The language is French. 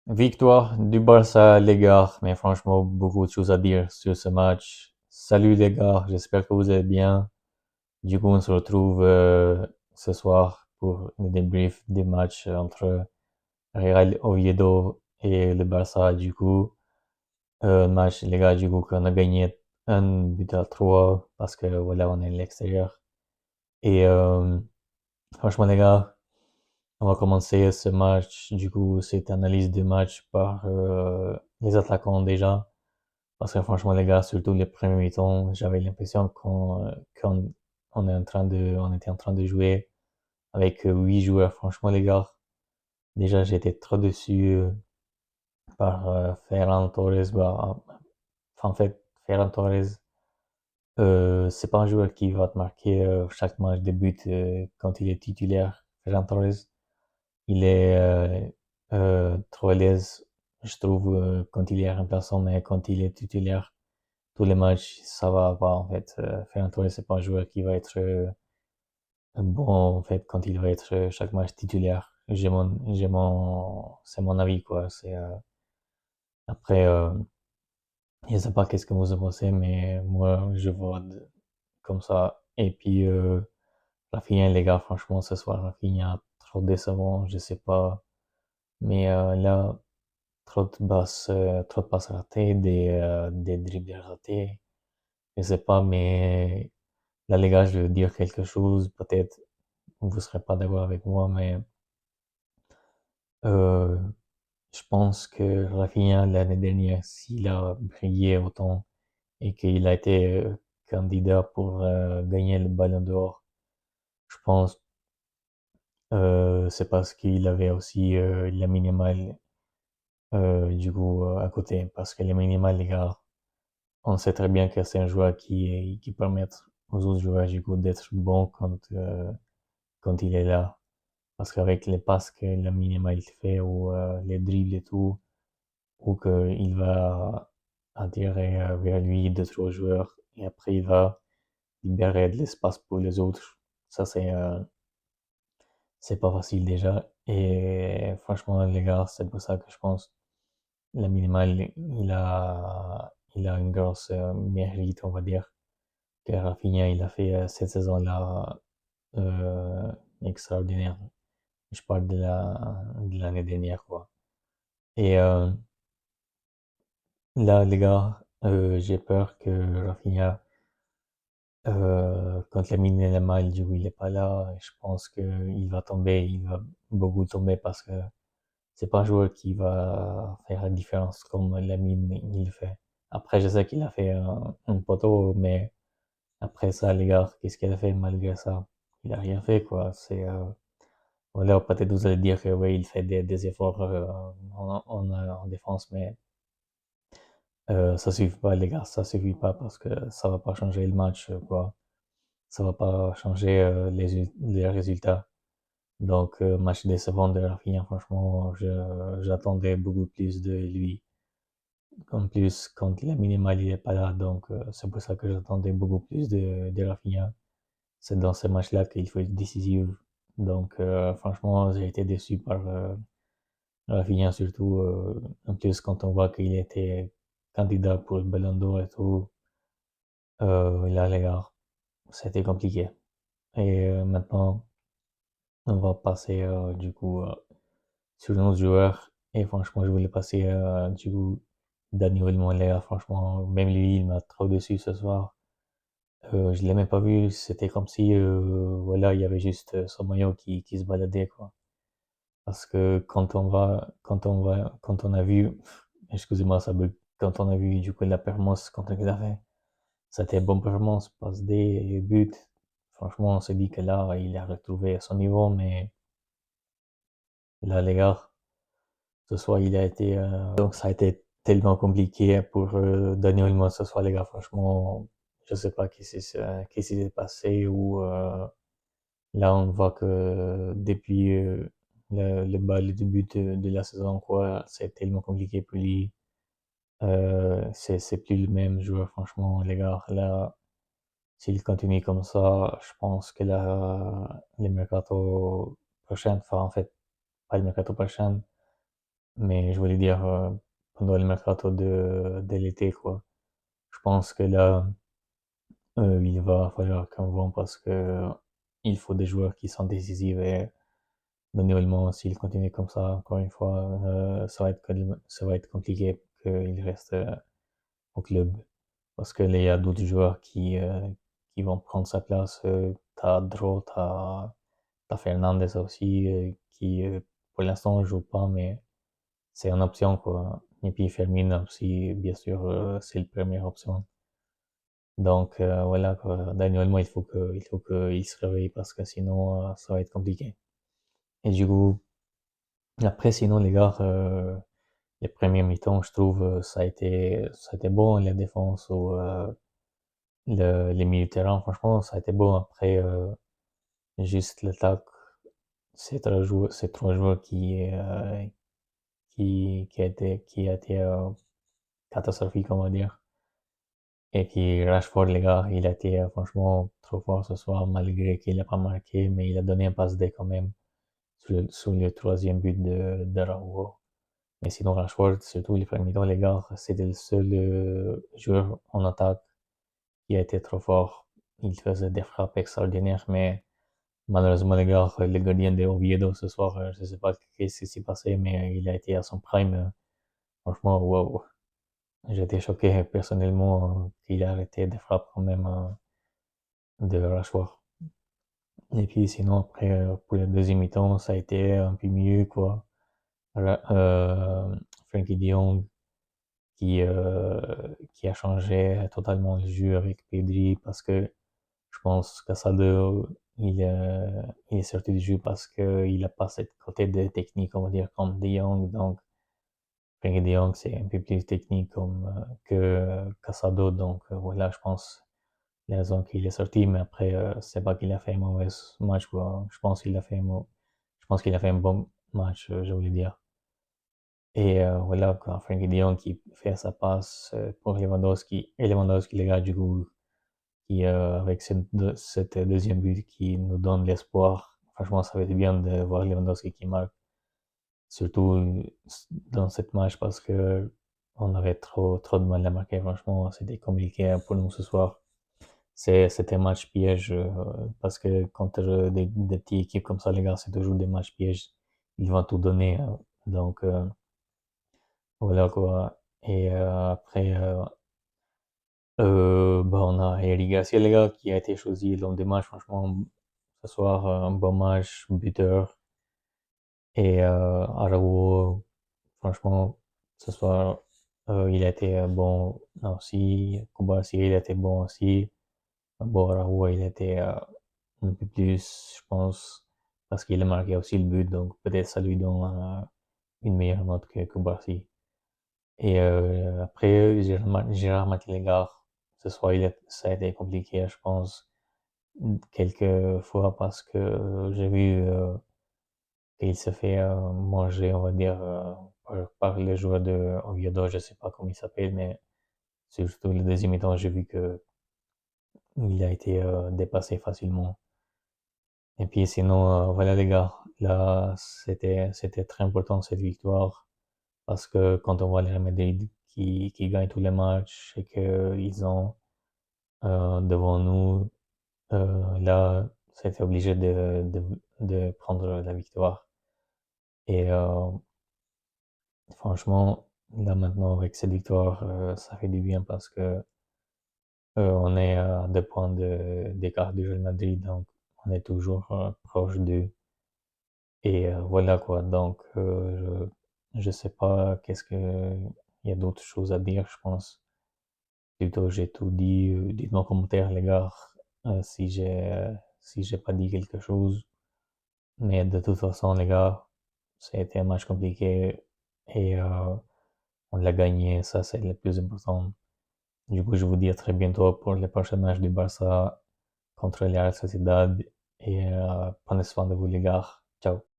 Victoire du Barça, les gars, mais franchement, beaucoup de choses à dire sur ce match. Salut les gars, j'espère que vous allez bien. Du coup, on se retrouve ce soir pour le débrief des matchs entre Real Oviedo et le Barça. Du coup, match, les gars, du coup, qu'on a gagné un but à trois parce que voilà, on est à l'extérieur. Et franchement, les gars, on va commencer ce match, du coup, cette analyse de match par les attaquants déjà. Parce que franchement, les gars, surtout les premiers mi-temps, j'avais l'impression qu'on on était en train de jouer avec 8 joueurs. Franchement, les gars, déjà, j'étais trop déçu par Ferran Torres. En fait, Ferran Torres, c'est pas un joueur qui va te marquer chaque match de but quand il est titulaire. Ferran Torres, il est trop à l'aise, je trouve, quand il est remplaçant, mais quand il est titulaire, tous les matchs, ça va pas en fait. Ferran Torres, c'est pas un joueur qui va être bon en fait quand il va être chaque match titulaire. C'est mon avis quoi. Après, je sais pas qu'est-ce que vous en pensez, mais moi je vois comme ça. Et puis Rafinha, les gars, franchement, ce soir, Rafinha, trop décevant, je sais pas. Mais là, trop de passes ratées, des dribbles ratés. Je sais pas, mais là, les gars, je veux dire quelque chose. Peut-être vous serez pas d'accord avec moi, mais euh, je pense que Rafinha, l'année dernière, s'il a brillé autant et qu'il a été candidat pour gagner le Ballon d'Or, je pense c'est parce qu'il avait aussi la minimale du coup à côté. Parce que les minimales, les gars, on sait très bien que c'est un joueur qui permet aux autres joueurs du coup d'être bons quand il est là. Parce qu'avec les passes que la minima il fait ou les dribbles et tout, ou qu'il va attirer vers lui deux, trois joueurs et après il va libérer de l'espace pour les autres. Ça c'est pas facile déjà. Et franchement les gars, c'est pour ça que je pense la minima il a une grosse mérite, on va dire, que Rafinha il a fait cette saison-là euh, extraordinaire. Je parle de l'année dernière quoi. Et là, les gars, j'ai peur que Rafinha, quand Lamine Yamal, du coup, il est pas là, je pense qu'il va tomber, il va beaucoup tomber parce que c'est pas un joueur qui va faire la différence comme Lamine il le fait. Après, je sais qu'il a fait un poteau, mais après ça, les gars, qu'est-ce qu'il a fait malgré ça? Il a rien fait, quoi. Voilà, peut-être vous allez dire que oui, il fait des efforts en défense, mais ça suffit pas, les gars, ça suffit pas parce que ça va pas changer le match, quoi. Ça va pas changer les résultats. Donc, match décevant de Rafinha, franchement, j'attendais beaucoup plus de lui. En plus, quand il est minimal, il est pas là, donc c'est pour ça que j'attendais beaucoup plus de Rafinha. C'est dans ce match-là qu'il faut être décisif. Donc, franchement, j'ai été déçu par Rafinha, surtout en plus quand on voit qu'il était candidat pour le Ballon d'Or et tout. Là, les gars, c'était compliqué. Et maintenant, on va passer du coup sur nos joueurs. Et franchement, je voulais passer du coup Dani Olmo, les gars. Franchement, même lui, il m'a trop déçu ce soir. Je l'ai même pas vu. C'était comme si voilà, il y avait juste son maillot qui se baladait quoi. Parce que quand on a vu, excusez-moi, ça bug. Quand on a vu du coup la performance contre il a fait, c'était une bonne performance, passe D, but. Franchement, on s'est dit que là, il a retrouvé son niveau, mais là, les gars, ce soir, il a été, donc ça a été tellement compliqué pour Daniel moi ce soir, les gars. Franchement, je sais pas qu'est-ce qui s'est passé ou là, on voit que depuis le début de la saison, quoi, c'est tellement compliqué pour lui. C'est plus le même joueur, franchement, les gars. Là, s'il continue comme ça, je pense que là, les mercato prochains, enfin, en fait, pas le mercato prochain, Mais je voulais dire, pendant le mercato de l'été, quoi. Je pense que là, il va falloir qu'on vende parce que il faut des joueurs qui sont décisifs et Dani Olmo, s'il continue comme ça, encore une fois, ça va être compliqué qu'il reste au club. Parce que là, il y a d'autres joueurs qui vont prendre sa place. T'as Dro, t'as Fernandez aussi, qui pour l'instant ne joue pas, mais c'est une option, quoi. Et puis Firmino aussi, bien sûr, c'est la première option. Donc voilà, quoi. Dani Olmo, il faut qu'il se réveille parce que sinon, ça va être compliqué. Et du coup, après, sinon, les gars, les premiers mi-temps, je trouve, ça a été bon, la défense ou les milieux de terrain, franchement, ça a été bon. Après, juste l'attaque, ces trois joueurs qui a été catastrophique, on va dire. Et puis Rashford, les gars, il a été franchement trop fort ce soir, malgré qu'il n'a pas marqué, mais il a donné un passe D quand même sur le troisième but de Raúl. Mais sinon, Rashford, surtout les premiers temps, les gars, c'était le seul joueur en attaque qui a été trop fort. Il faisait des frappes extraordinaires, mais malheureusement, les gars, le gardien de Oviedo ce soir, je sais pas qu'est-ce qui s'est passé, mais il a été à son prime. Franchement, wow. J'ai été choqué personnellement qu'il a arrêté des frappes quand même de Rashford. Et puis sinon, après, pour la deuxième mi-temps, ça a été un peu mieux, quoi. Frankie de Jong qui a changé totalement le jeu avec Pedri parce que je pense qu'Asado, il est sorti du jeu parce qu'il a pas cette côté de technique, on va dire, comme De Jong. Donc, Frenkie De Jong, c'est un peu plus technique comme, que Casado. Donc, voilà, je pense les raisons qu'il est sorti. Mais après, c'est pas qu'il a fait un mauvais match, quoi. Je pense qu'il a fait un bon match, je voulais dire. Et voilà, quand Frenkie de Jong qui fait sa passe pour Lewandowski, et Lewandowski, les gars, du coup, qui, avec cette deuxième but qui nous donne l'espoir. Franchement, ça va être bien de voir Lewandowski qui marque, surtout dans cette match parce que on avait trop de mal à marquer. Franchement, c'était compliqué pour nous ce soir. C'était un match piège parce que contre des petites équipes comme ça, les gars, c'est toujours des matchs pièges. Ils vont tout donner. Donc, voilà quoi. Et après, bah, on a Eric Garcia, les gars, qui a été choisi l'homme des matchs. Franchement, ce soir, un bon match, buteur. Et Araujo, franchement, ce soir, il a été bon aussi. Kobayashi, il a été bon aussi. Bon, Araujo, il a été un peu plus, je pense, parce qu'il a marqué aussi le but. Donc peut-être ça lui donne une meilleure note que Kobayashi. Et après, Gérard Mathieu-Legard, ce soir, ça a été compliqué, je pense, quelques fois parce que j'ai vu qu'il se fait manger, on va dire, par les joueurs de Oviedo, je sais pas comment il s'appelle, mais surtout le deuxième mi-temps, j'ai vu que il a été dépassé facilement. Et puis sinon, voilà les gars, là, c'était très important cette victoire parce que quand on voit les Real Madrid qui gagnent tous les matchs et qu'ils ont devant nous, là, c'était obligé de prendre la victoire. Et franchement, là maintenant, avec cette victoire, ça fait du bien parce que on est à 2 points d'écart du Real Madrid, donc on est toujours proche d'eux. Et voilà quoi, donc je sais pas qu'est-ce que il y a d'autres choses à dire, je pense. Plutôt, j'ai tout dit. Dites-moi en commentaire, les gars, si j'ai pas dit quelque chose. Mais de toute façon, les gars, ça a été un match compliqué et on l'a gagné. Ça, c'est le plus important. Du coup, je vous dis à très bientôt pour le prochain match du Barça contre la Real Sociedad. Et prenez soin de vous, les gars. Ciao.